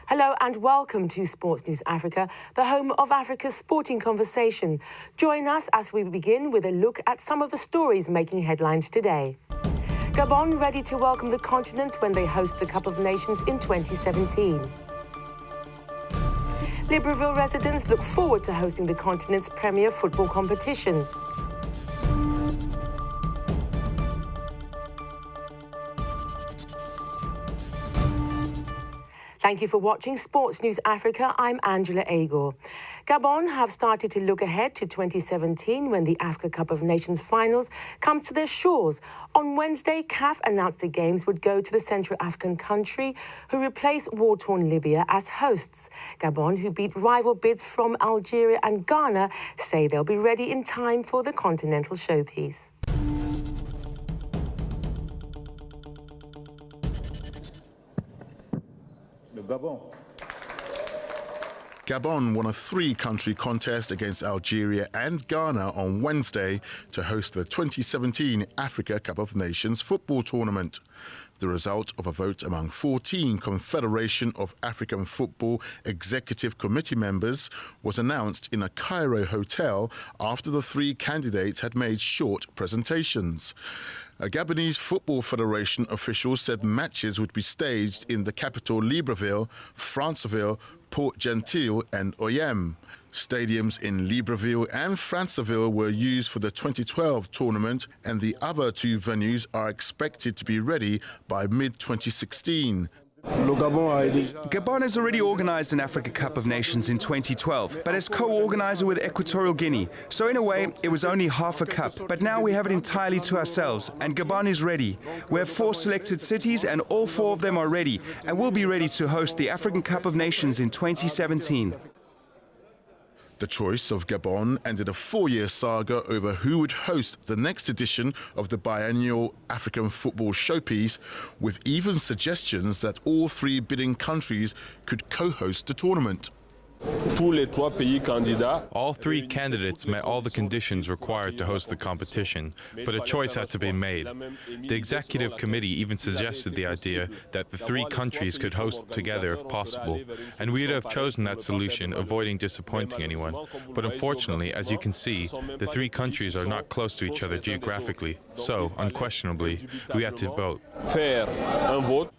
Hello and welcome to Sports News Africa, the home of Africa's sporting conversation. Join us as we begin with a look at some of the stories making headlines today. Gabon ready to welcome the continent when they host the Cup of Nations in 2017. Libreville residents look forward to hosting the continent's premier football competition. Thank you for watching Sports News Africa. I'm Angela Agor. Gabon have started to look ahead to 2017 when the Africa Cup of Nations finals comes to their shores. On Wednesday, CAF announced the games would go to the Central African country, who replaced war-torn Libya as hosts. Gabon, who beat rival bids from Algeria and Ghana, say they'll be ready in time for the continental showpiece. Gabon won a three-country contest against Algeria and Ghana on Wednesday to host the 2017 Africa Cup of Nations football tournament. The result of a vote among 14 Confederation of African Football Executive Committee members was announced in a Cairo hotel after the three candidates had made short presentations. A Gabonese Football Federation official said matches would be staged in the capital Libreville, Franceville, Port-Gentil and Oyem. Stadiums in Libreville and Franceville were used for the 2012 tournament, and the other two venues are expected to be ready by mid-2016. Gabon has already organised an Africa Cup of Nations in 2012, but as co-organiser with Equatorial Guinea. So in a way, it was only half a cup. But now we have it entirely to ourselves, and Gabon is ready. We have 4 selected cities, and all 4 of them are ready, and will be ready to host the African Cup of Nations in 2017. The choice of Gabon ended a 4-year saga over who would host the next edition of the biennial African football showpiece, with even suggestions that all 3 bidding countries could co-host the tournament. All 3 candidates met all the conditions required to host the competition, but a choice had to be made. The executive committee even suggested the idea that the 3 countries could host together if possible, and we would have chosen that solution, avoiding disappointing anyone. But unfortunately, as you can see, the 3 countries are not close to each other geographically, so, unquestionably, we had to vote.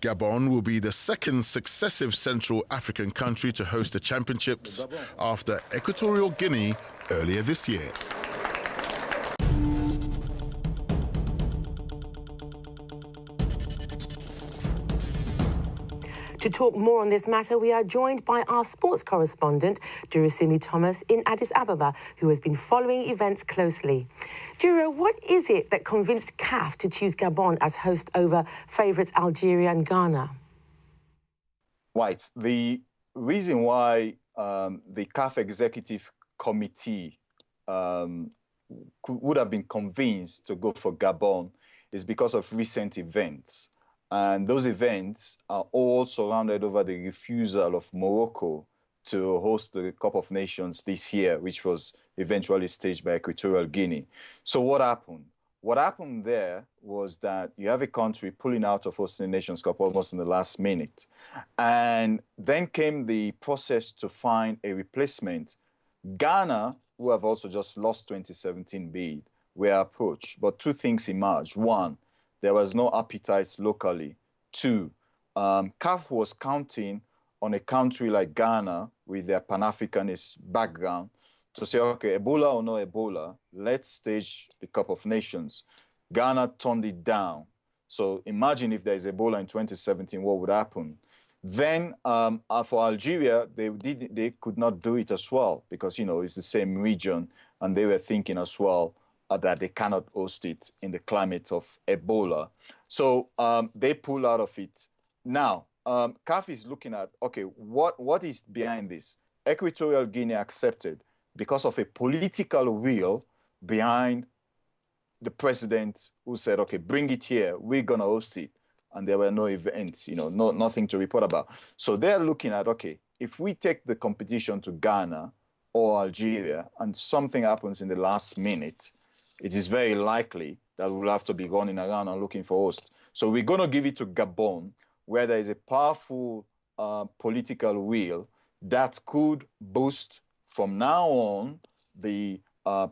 Gabon will be the second successive Central African country to host the championship after Equatorial Guinea earlier this year. To talk more on this matter, we are joined by our sports correspondent, Durasimi Thomas, in Addis Ababa, who has been following events closely. Dura, what is it that convinced CAF to choose Gabon as host over favourites Algeria and Ghana? Right. The reason why the CAF Executive Committee would have been convinced to go for Gabon is because of recent events. And those events are all surrounded over the refusal of Morocco to host the Cup of Nations this year, which was eventually staged by Equatorial Guinea. So what happened? What happened there was that you have a country pulling out of hosting the Nations Cup almost in the last minute. And then came the process to find a replacement. Ghana, who have also just lost 2017 bid, were approached. But 2 things emerged. 1, there was no appetite locally. 2, CAF was counting on a country like Ghana with their Pan-Africanist background to say, okay, Ebola or no Ebola, let's stage the Cup of Nations. Ghana turned it down. So imagine if there's Ebola in 2017, what would happen? Then for Algeria, they could not do it as well because, you know, it's the same region, and they were thinking as well that they cannot host it in the climate of Ebola. So they pull out of it. Now, CAF is looking at, okay, what is behind this? Equatorial Guinea accepted because of a political will behind the president who said, okay, bring it here, we're going to host it. And there were no events, you know, nothing to report about. So they're looking at, okay, if we take the competition to Ghana or Algeria and something happens in the last minute, it is very likely that we'll have to be running around and looking for hosts. So we're going to give it to Gabon, where there is a powerful political will that could boost from now on the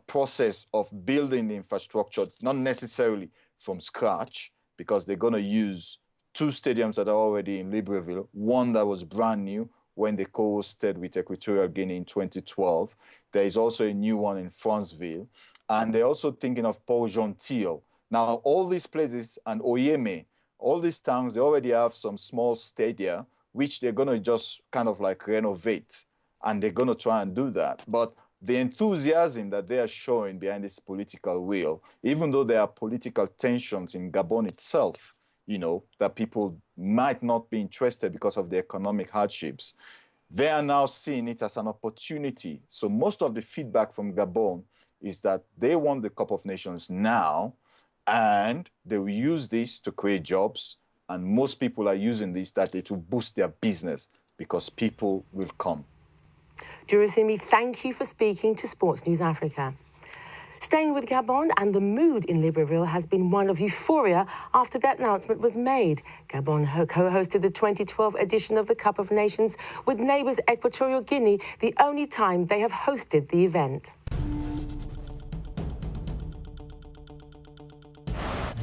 process of building the infrastructure, not necessarily from scratch, because they're going to use 2 stadiums that are already in Libreville, one that was brand new when they co-hosted with Equatorial Guinea in 2012. There is also a new one in Franceville. And they're also thinking of Port-Gentil. Now, all these places, and Oyeme, all these towns, they already have some small stadia, which they're going to just kind of like renovate. And they're going to try and do that. But the enthusiasm that they are showing behind this political will, even though there are political tensions in Gabon itself, you know, that people might not be interested because of the economic hardships, they are now seeing it as an opportunity. So most of the feedback from Gabon is that they want the Cup of Nations now, and they will use this to create jobs. And most people are using this that it will boost their business because people will come. Durasimi, thank you for speaking to Sports News Africa. Staying with Gabon, and the mood in Libreville has been one of euphoria after that announcement was made. Gabon co-hosted the 2012 edition of the Cup of Nations with neighbours Equatorial Guinea, the only time they have hosted the event.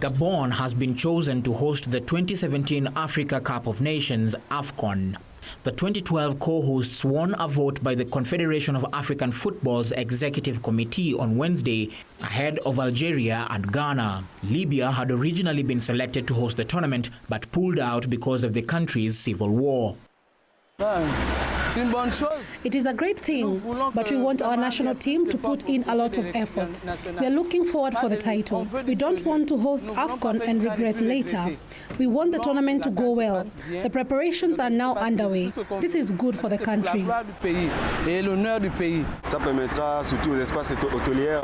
Gabon has been chosen to host the 2017 Africa Cup of Nations, AFCON. The 2012 co-hosts won a vote by the Confederation of African Football's Executive Committee on Wednesday, ahead of Algeria and Ghana. Libya had originally been selected to host the tournament, but pulled out because of the country's civil war. It is a great thing, but we want our national team to put in a lot of effort. We are looking forward for the title. We don't want to host AFCON and regret later. We want the tournament to go well. The preparations are now underway. This is good for the country.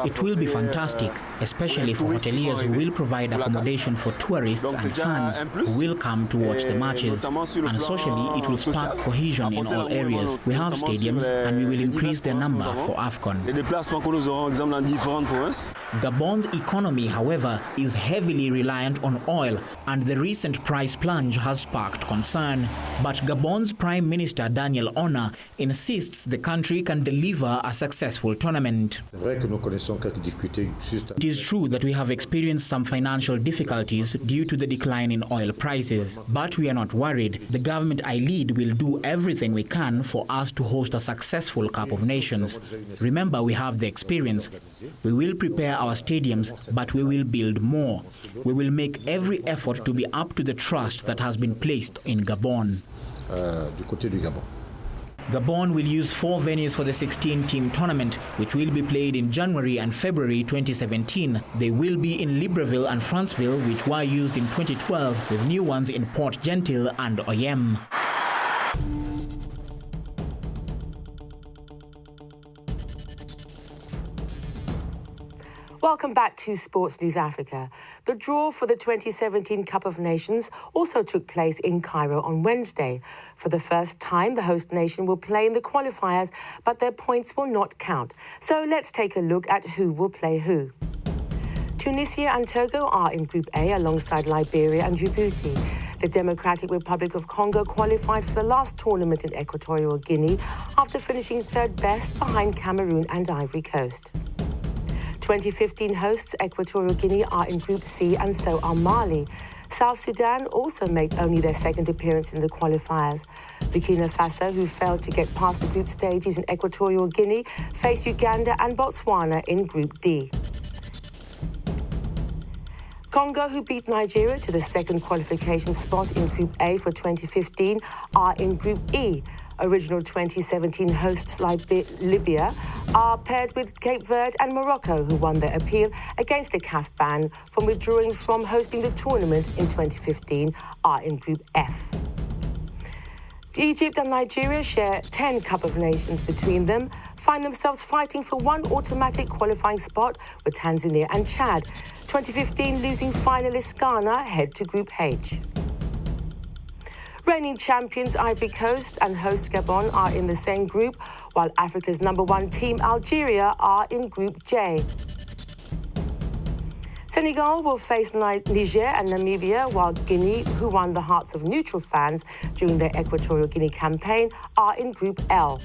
It will be fantastic, especially for hoteliers who will provide accommodation for tourists and fans who will come to watch the matches. And socially, it will spark cohesion in all areas. We have stadiums and we will increase their number for AFCON. Gabon's economy, however, is heavily reliant on oil, and the recent price plunge has sparked concern. But Gabon's Prime Minister Daniel Ona insists the country can deliver a successful tournament. It is true that we have experienced some financial difficulties due to the decline in oil prices, but we are not worried. The government I lead will do everything we can for us to host a successful Cup of Nations. Remember, we have the experience. We will prepare our stadiums, but we will build more. We will make every effort to be up to the trust that has been placed in Gabon. Gabon will use 4 venues for the 16-team tournament, which will be played in January and February 2017. They will be in Libreville and Franceville, which were used in 2012, with new ones in Port-Gentil and Oyem. Welcome back to Sports News Africa. The draw for the 2017 Cup of Nations also took place in Cairo on Wednesday. For the first time, the host nation will play in the qualifiers, but their points will not count. So let's take a look at who will play who. Tunisia and Togo are in Group A alongside Liberia and Djibouti. The Democratic Republic of Congo qualified for the last tournament in Equatorial Guinea after finishing third best behind Cameroon and Ivory Coast. 2015 hosts Equatorial Guinea are in Group C, and so are Mali. South Sudan also make only their second appearance in the qualifiers. Burkina Faso, who failed to get past the group stages in Equatorial Guinea, face Uganda and Botswana in Group D. Congo, who beat Nigeria to the second qualification spot in Group A for 2015, are in Group E. Original 2017 hosts Libya are paired with Cape Verde and Morocco, who won their appeal against a CAF ban from withdrawing from hosting the tournament in 2015, are in Group F. Egypt and Nigeria share 10 Cup of Nations between them, find themselves fighting for one automatic qualifying spot with Tanzania and Chad. 2015 losing finalist Ghana head to Group H. Reigning champions Ivory Coast and host Gabon are in the same group, while Africa's #1 team Algeria are in Group J. Senegal will face Niger and Namibia, while Guinea, who won the hearts of neutral fans during their Equatorial Guinea campaign, are in Group L.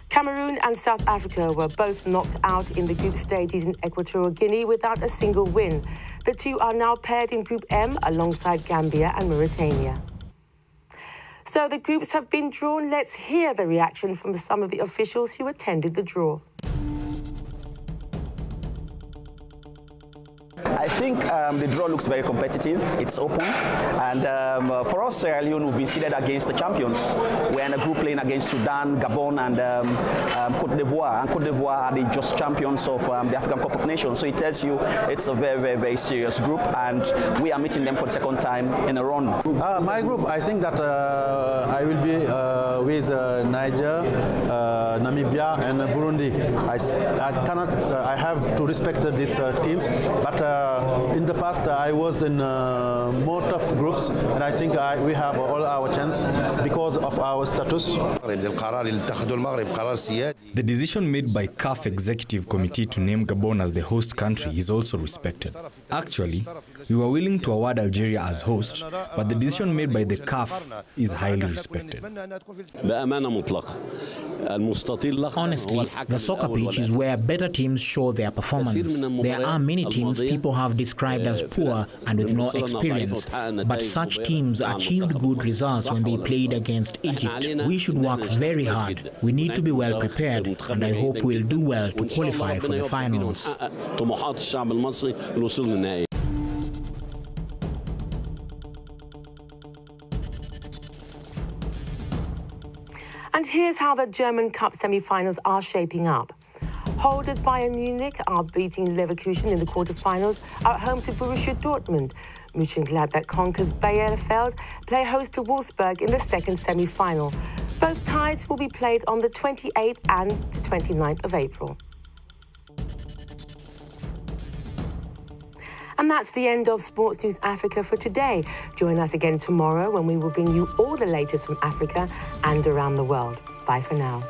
Cameroon and South Africa were both knocked out in the group stages in Equatorial Guinea without a single win. The two are now paired in Group M alongside Gambia and Mauritania. So the groups have been drawn. Let's hear the reaction from some of the officials who attended the draw. I think the draw looks very competitive. It's open, and for us, Sierra Leone, we've been seeded against the champions. We're in a group playing against Sudan, Gabon, and Côte d'Ivoire. And Côte d'Ivoire are the just champions of the African Cup of Nations. So it tells you it's a very, very, very serious group, and we are meeting them for the second time in a run. My group, I think that I will be with Niger, Namibia, and Burundi. I have to respect these teams, but in the past I was in more tough groups, and I think we have all our chance because of our status. The decision made by CAF Executive Committee to name Gabon as the host country is also respected. Actually, we were willing to award Algeria as host, but the decision made by the CAF is highly respected. Honestly, the soccer pitch is where better teams show their performance. There are many teams people have described as poor and with no experience, but such teams achieved good results when they played against Egypt. We should work very hard. We need to be well prepared, and I hope we'll do well to qualify for the finals. And here's how the German Cup semi-finals are shaping up. Holders Bayern Munich are beating Leverkusen in the quarter-finals at home to Borussia Dortmund. Mönchengladbach conquers Bielefeld, play host to Wolfsburg in the second semi-final. Both ties will be played on the 28th and the 29th of April. And that's the end of Sports News Africa for today. Join us again tomorrow when we will bring you all the latest from Africa and around the world. Bye for now.